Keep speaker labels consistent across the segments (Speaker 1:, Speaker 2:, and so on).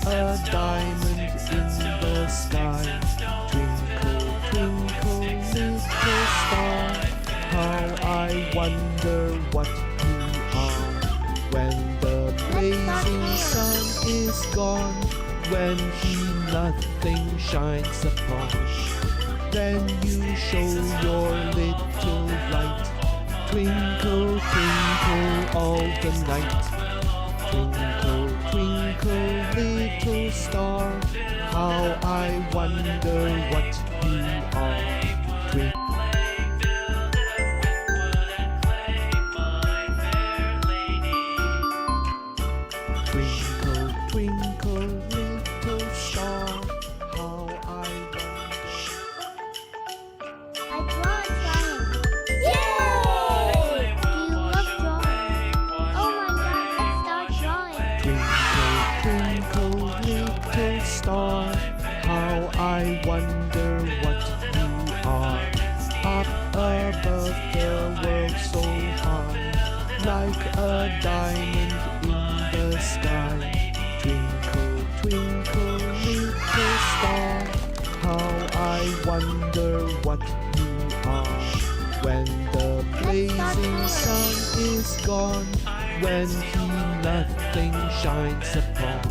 Speaker 1: a diamond in the sky. Twinkle, twinkle, little star, how I wonder what you are. When the blazing sun is gone, when he nothing shines upon, then you show your little light. Twinkle, twinkle all the night. Twinkle, twinkle little star, how I wonder what you are. Twinkle, twinkle, twinkle little star, how I wonder.
Speaker 2: I draw a triangle. Yay! Do you love drawing? Oh my God, let's start drawing.
Speaker 1: Twinkle, twinkle little star, how I wonder what you are. Up above the world so high, like a diamond in the sky. Twinkle, twinkle little star, how I wonder what you are. When the blazing sun is gone, when he nothing shines upon,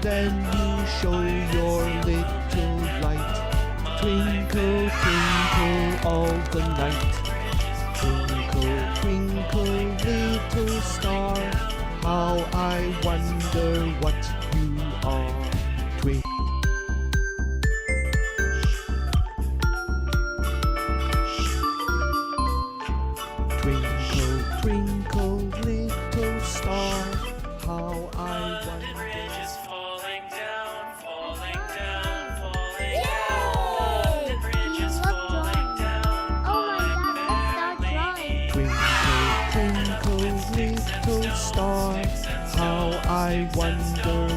Speaker 1: then you show your little light. Twinkle, twinkle all the night. Twinkle, twinkle little star, how I wonder what you are. Twinkle, twinkle, twinkle little star, how I wonder.
Speaker 3: Falling down, falling down, falling
Speaker 2: Yay!
Speaker 3: down. The bridge
Speaker 2: Do you
Speaker 3: is
Speaker 2: love
Speaker 3: falling
Speaker 2: drawing?
Speaker 3: down.
Speaker 2: Oh my God, let's start drawing.
Speaker 1: Twinkle, twinkle little star, how I wonder